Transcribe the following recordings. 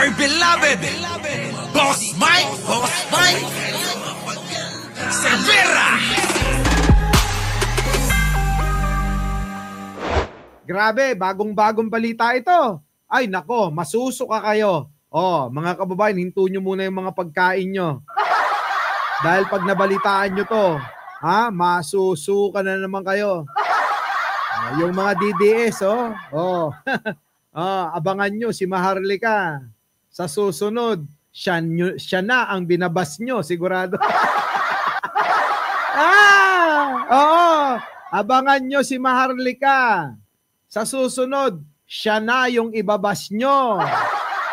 my beloved Boss Mike Cervera. Grabe, bagong-bagong balita ito. Ay nako, masusuka kayo. Oh, mga kababayan, hinto nyo muna yung mga pagkain nyo. Dahil pag nabalitaan nyo to, masusuka na naman kayo. Yung mga DDS, abangan nyo si Maharlika. Sa susunod, siya na ang binabas nyo, sigurado. Abangan nyo si Maharlika. Sa susunod, siya na yung ibabas nyo.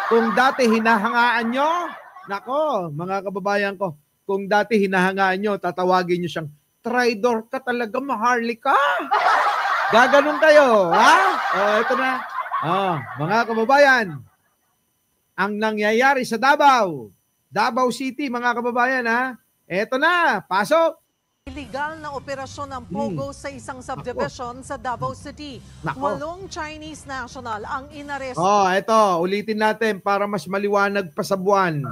Kung dati hinahangaan nyo, nako, mga kababayan ko, kung dati hinahangaan nyo, tatawagin nyo siyang, traidor ka talaga, Maharlika. Gaganon kayo, ha? Ito na. Mga kababayan, ang nangyayari sa Davao City, mga kababayan, ha? Ito na, pasok. Illegal na operasyon ng Pogo sa isang subdivision sa Davao City. Walong Chinese national ang inaresto. Ito, ulitin natin para mas maliwanag pa sa buwan.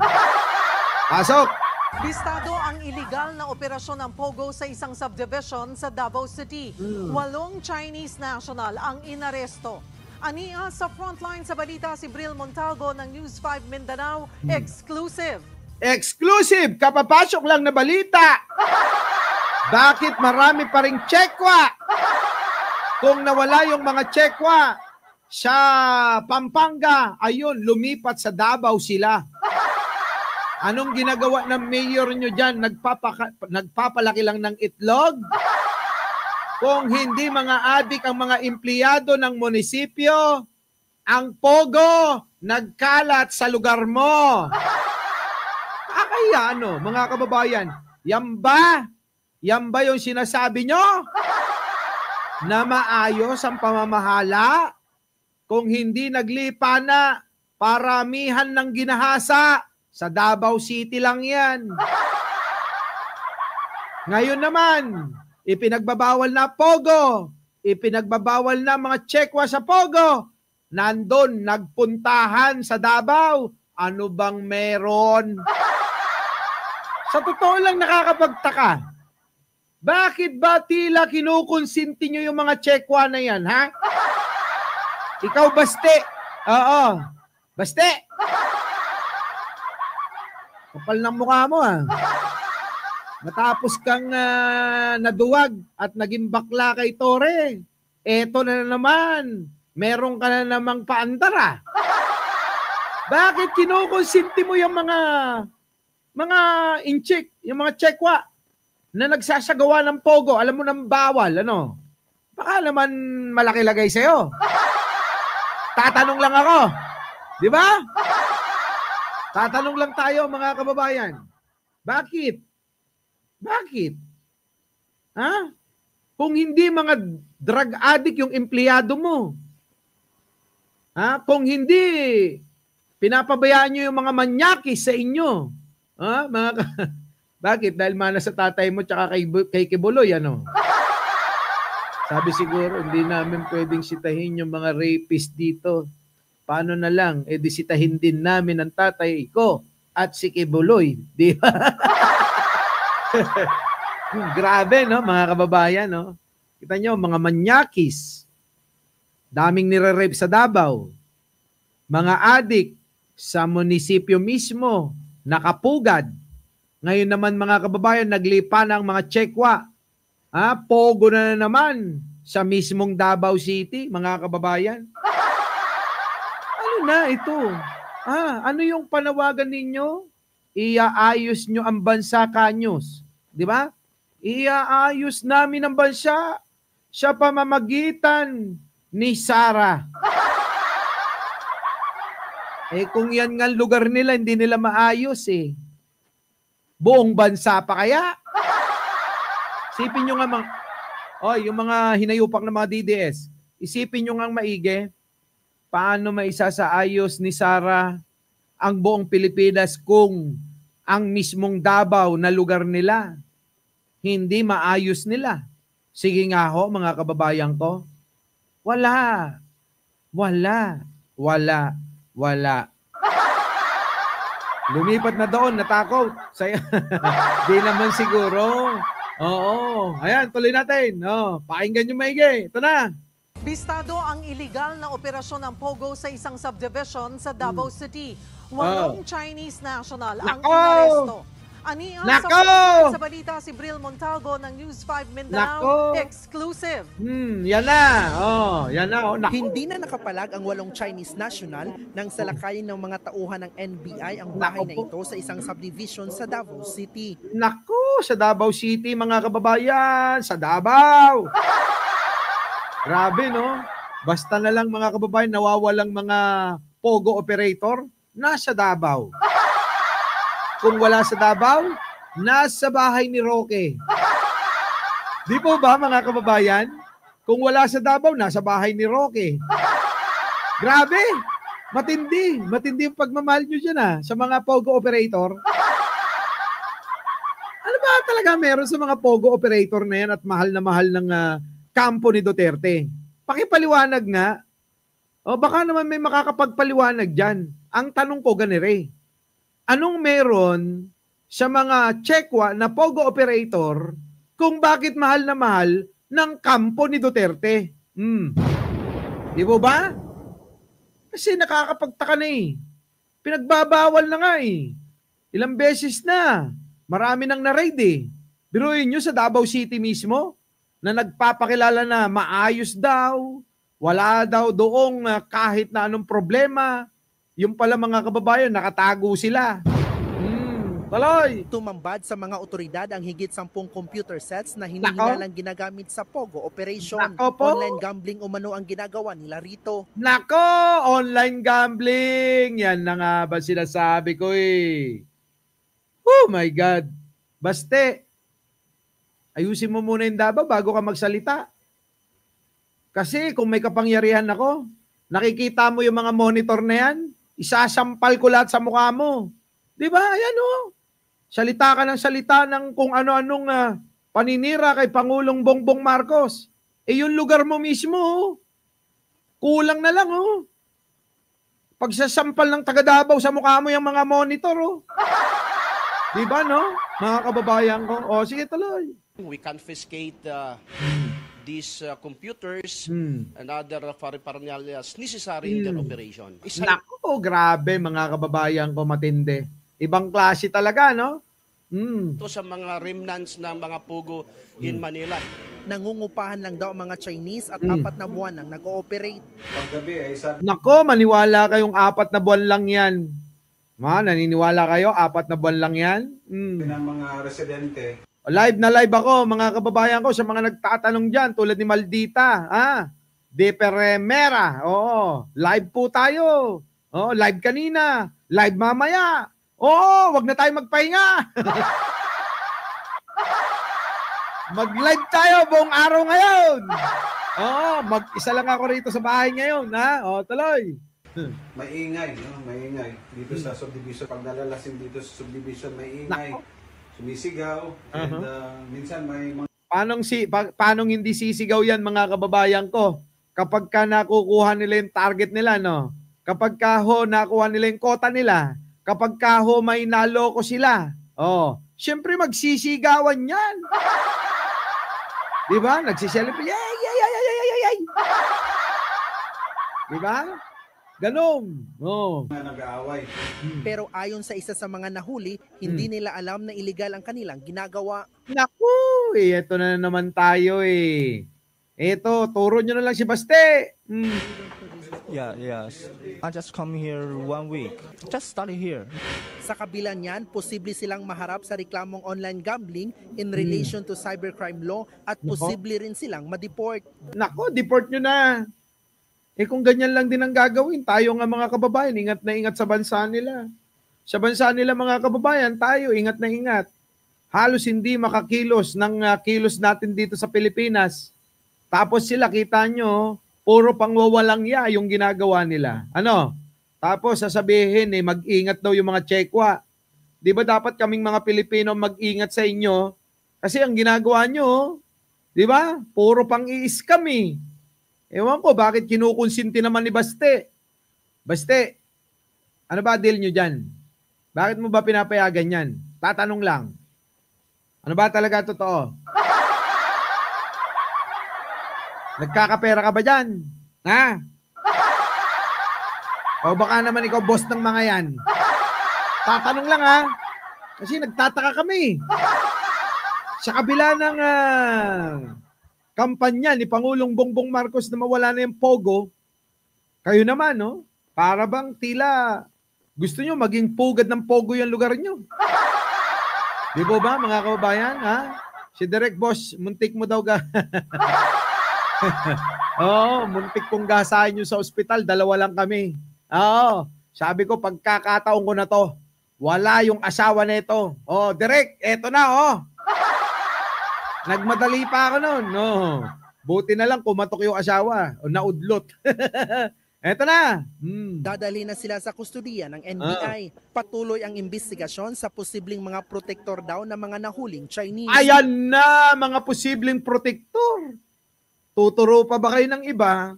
Pasok! Bistado ang illegal na operasyon ng Pogo sa isang subdivision sa Davao City. Walong Chinese national ang inaresto. Aniya sa frontline sa balita si Bril Montalvo ng News 5 Mindanao. Exclusive! Exclusive! Kapapasok lang na balita! Bakit marami pa ring Chekwa? Kung nawala yung mga Chekwa sa Pampanga, ayun, lumipat sa Davao sila. Anong ginagawa ng mayor nyo dyan? Nagpapalaki lang ng itlog? Kung hindi mga adik ang mga empleyado ng munisipyo, ang Pogo nagkalat sa lugar mo. Kaya mga kababayan, yan ba yung sinasabi nyo? Na maayos ang pamamahala? Kung hindi naglipa na, paramihan ng ginahasa. Sa Davao City lang yan. Ngayon naman, ipinagbabawal na Pogo. Ipinagbabawal na mga Chekwa sa Pogo. Nandun, nagpuntahan sa Davao. Ano bang meron? Sa totoo lang nakakapagtaka. Bakit ba tila kinukonsinti nyo yung mga Chekwa na yan, ha? Ikaw, Baste. Oo. Baste. Kapal ng mukha mo, ha? Matapos kang naduwag at naging bakla kay Tore. Eto na naman. Meron ka na namang paandar, Bakit kinukonsinti mo yung mga inchik, yung mga Chekwa na nagsasagawa ng Pogo, alam mo nang bawal, Baka naman malaki lagay sa'yo. Tatanong lang ako. Di ba? Tatanong lang tayo, mga kababayan. Bakit? Kung hindi mga drug addict yung empleyado mo, kung hindi pinapabayaan nyo yung mga manyakis sa inyo, bakit? Dahil mana sa tatay mo tsaka kay Kibuloy, Sabi siguro, hindi namin pwedeng sitahin yung mga rapist dito. Paano na lang? Sitahin din namin ang tatay ko at si Kibuloy. Di ba? Grabe, mga kababayan, Kita nyo, mga manyakis. Daming nire-rape sa Davao. Mga adik sa munisipyo mismo, nakapugad. Ngayon naman mga kababayan, naglipa ng mga Chekwa. Pogo na naman sa mismong Davao City, mga kababayan. Ano na ito? Ano yung panawagan ninyo? Iaayos nyo ang bansa kanyos. Di ba? Iaayos namin ang bansa sa pamamagitan ni Sara. Kung yan nga lugar nila, hindi nila maayos buong bansa pa kaya? Isipin nyo nga yung mga hinayupak ng mga DDS, isipin nyo nga maigi, paano maisasaayos ni Sara ang buong Pilipinas kung ang mismong Davao na lugar nila, hindi maayos nila. Sige nga ho, mga kababayan ko, wala. Lumipat na doon, natakot. Di naman siguro. Oo. Ayan, tuloy natin. Pakinggan nyo maigi. Ito na. Bistado ang iligal na operasyon ng Pogo sa isang subdivision sa Davao City. 8 Chinese national ang inaresto. Aniya sa balita si Bril Montalvo ng News 5 Mindanao. Exclusive. Yan na. Yan na. Hindi na nakapalag ang 8 Chinese national nang salakayin ng mga tauhan ng NBI ang bahay na ito sa isang subdivision sa Davao City. Naku, sa Davao City mga kababayan. Sa Davao. Grabe, no? Basta na lang mga kababayan, nawawalang mga Pogo operator, nasa Davao. Kung wala sa Davao, nasa bahay ni Roque. Di po ba mga kababayan? Kung wala sa Davao, nasa bahay ni Roque. Grabe! Matindi. Matindi yung pagmamahal nyo dyan sa mga Pogo operator. Ano ba talaga meron sa mga Pogo operator na yan at mahal ng kampo ni Duterte? Pakipaliwanag nga. Baka naman may makakapagpaliwanag dyan. Ang tanong ko ganire. Anong meron sa mga Chekwa na Pogo operator kung bakit mahal na mahal ng kampo ni Duterte? Di po ba? Kasi nakakapagtaka na Pinagbabawal na nga Ilang beses na. Marami nang na-raid Biruin nyo sa Davao City mismo na nagpapakilala na maayos daw, wala daw doong kahit na anong problema. Yung pala mga kababayan, nakatago sila. Tuloy! Tumambad sa mga otoridad ang higit 10 computer sets na hinihinalang ginagamit sa Pogo operation. Online gambling umano ang ginagawa nila rito. Nako! Online gambling! Yan na nga ba sinasabi ko Oh my God! Baste! Ayusin mo muna yung Davao bago ka magsalita. Kasi kung may kapangyarihan ako, nakikita mo yung mga monitor na yan, isasampal ko lahat sa mukha mo. Di ba? Ayan Salita ka ng salita ng kung ano-anong paninira kay Pangulong Bongbong Marcos. Yung lugar mo mismo, kulang na lang Pagsasampal ng taga Davao sa mukha mo yung mga monitor Di ba mga kababayan ko? Sige tuloy. We confiscate these computers and other paraphernalias necessary in their operation. Naku, grabe mga kababayan ko, matindi. Ibang klase talaga, no? Ito sa mga remnants ng mga Pogo in Manila. Nangungupahan lang daw ang mga Chinese at 4 na buwan nang nag-ooperate. Nako, maniwala kayong 4 na buwan lang yan. Naniniwala kayo, 4 na buwan lang yan? Ng mga residente. Live na live ako, mga kababayan ko, sa mga nagtatanong dyan, tulad ni Maldita, De Peremera, live po tayo. Live kanina, live mamaya. Wag na tayo magpahinga. Mag-live tayo buong araw ngayon. Mag-isa lang ako rito sa bahay ngayon, tuloy. Maingay, maingay. Dito sa subdivision, pag nalalasin dito sa subdivision, maingay. Sumisigaw, and minsan may mga... Paano hindi sisigaw yan mga kababayan ko? Kapag ka nakukuha nila yung target nila, Kapag ka nakuha nila yung quota nila, kapag ka may naloko sila, syempre magsisigawan yan. Di ba? Nagsiselebrate, yay! Di ba? Ganon. Nag-aaway. Pero ayon sa isa sa mga nahuli, hindi nila alam na illegal ang kanilang ginagawa. Naku, eto na naman tayo Eto, turo nyo na lang si Baste. Yes. I just come here 1 week. Just study here. Sa kabila niyan, posible silang maharap sa reklamong online gambling in relation to cybercrime law at posible rin silang ma-deport. Naku, deport nyo na. Kung ganyan lang din ang gagawin, tayo nga mga kababayan, ingat na ingat sa bansa nila. Sa bansa nila mga kababayan, tayo ingat na ingat. Halos hindi makakilos ng kilos natin dito sa Pilipinas. Tapos sila, kita nyo, puro pangwawalang yung ginagawa nila. Tapos sasabihin, mag-ingat daw yung mga Chekwa. Di ba dapat kaming mga Pilipino mag-ingat sa inyo? Kasi ang ginagawa nyo, di ba, puro pang-i-scam Ewan ko, bakit kinukonsinti naman ni Baste? Baste, ano ba deal nyo dyan? Bakit mo ba pinapayagan yan? Tatanong lang. Ano ba talaga totoo? Nagkakapera ka ba dyan? Ha? O baka naman ikaw boss ng mga yan. Tatanong lang ha. Kasi nagtataka kami. Sa kabila ng kampanya ni Pangulong Bongbong Marcos na mawala na yung Pogo, kayo naman, no? Para bang tila gusto nyo maging pugad ng Pogo yung lugar nyo. Di ba mga kababayan? Ha? Si Direk Boss, muntik mo daw Oo, muntik kong gasahin nyo sa ospital, 2 lang kami. Oo, sabi ko pagkakataon ko na to, wala yung asawa nito. Oh, Direk, eto na, oh. Nagmadali pa ako noon. No. Buti na lang kumatok yung asawa o naudlot. Eto na. Dadali na sila sa kustudiya ng NBI. Patuloy ang investigasyon sa posibleng mga protektor daw ng mga nahuling Chinese. Ayan na, mga posibleng protektor. Tuturo pa ba kayo ng iba?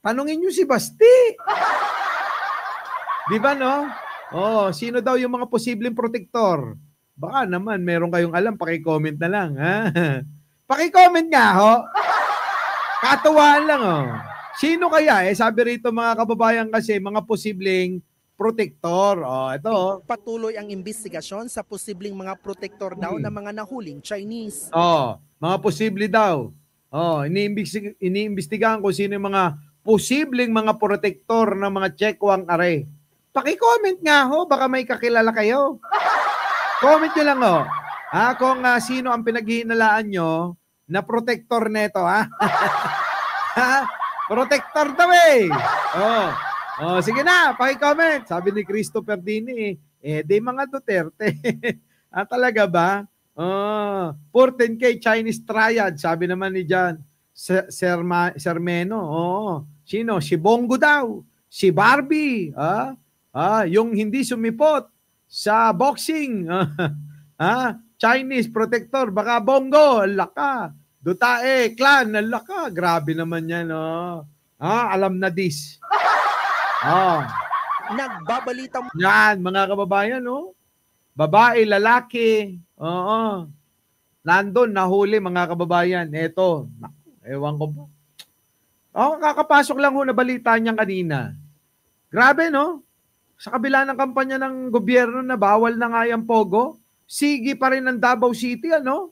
Tanungin nyo si Basti. Di ba, no? Oh, sino daw yung mga posibleng protektor? Baka naman, meron kayong alam, paki-comment na lang. Ha? Paki-comment nga, ho. Katuwaan lang, oh. Sino kaya? Sabi rito mga kababayan kasi, mga posibleng protektor. Oh, ito. Patuloy ang investigasyon sa posibleng mga protektor daw ng mga nahuling Chinese. Oh, mga posible daw. Oh, iniimbestigahan ko sino yung mga posibleng mga protektor ng mga Checkwang are. Paki-comment nga ho, baka may kakilala kayo. Comment nyo lang ho. Ha, kung sino ang pinaghihinalaan nyo na protektor neto, ha? Protector daw eh. Oh, sige na, paki-comment. Sabi ni Christopher Dini, di mga Duterte. Talaga ba? 14K Chinese triad, sabi naman ni John Sermeno. Sino? Si Bongo daw. Si Barbie. Yung hindi sumipot sa boxing. Chinese protector, baka Bongo, laka. Dutae, clan, laka. Grabe naman yan, alam na this. Nagbabalita mo. Yan, mga kababayan, babae, lalaki. Oo. Nandun, nahuli, mga kababayan. Eto, ewan ko ba. Kakapasok lang ho na balita niyan kanina. Grabe, no? Sa kabila ng kampanya ng gobyerno na bawal na nga yung Pogo, sige pa rin ng Davao City, ano?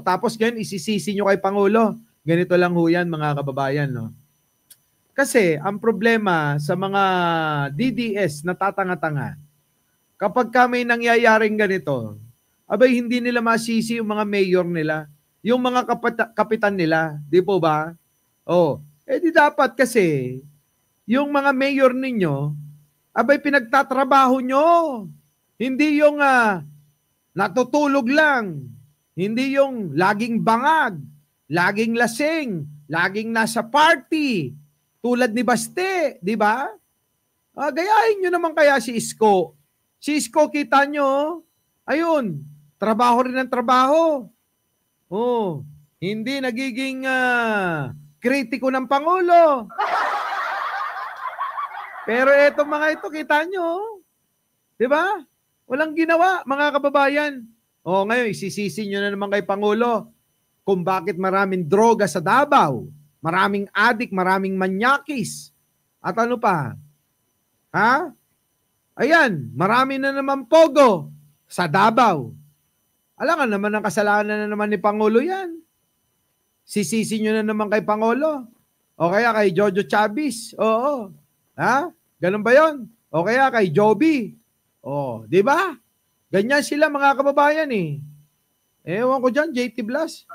Tapos ganyan, isisisi nyo kay Pangulo. Ganito lang ho yan, mga kababayan, no? Kasi, ang problema sa mga DDS na tatanga-tanga, kapag may nangyayaring ganito, abay hindi nila masisi yung mga mayor nila, yung mga kapitan nila, di po ba? Di dapat kasi, yung mga mayor ninyo, abay pinagtatrabaho nyo. Hindi yung natutulog lang. Hindi yung laging bangag, laging lasing, laging nasa party, tulad ni Baste, di ba? Gayahin nyo naman kaya si Isko. Si Isko, kita nyo, ayun, trabaho rin ng trabaho. Hindi nagiging kritiko ng Pangulo. Pero etong mga ito, kita nyo, di ba? Walang ginawa, mga kababayan. Ngayon, isisisi nyo na naman kay Pangulo kung bakit maraming droga sa Davao, maraming adik, maraming manyakis. At ano pa? Ayan, marami na naman Pogo sa Davao. Alam nga naman ang kasalanan na naman ni Pangulo yan. Sisisi nyo na naman kay Pangulo. O kaya kay Jojo Chavez. Oo. Ganun ba yon? O kaya kay Joby. Di ba? Ganyan sila mga kababayan eh. Ewan ko dyan, JT Blas.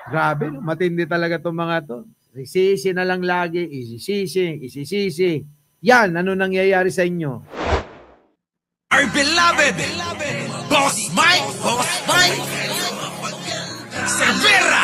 Grabe, no? Matindi talaga itong mga to. Isisisi na lang lagi, isisisi. Yan, ano nangyayari sa inyo? Our beloved Boss Mike Severa.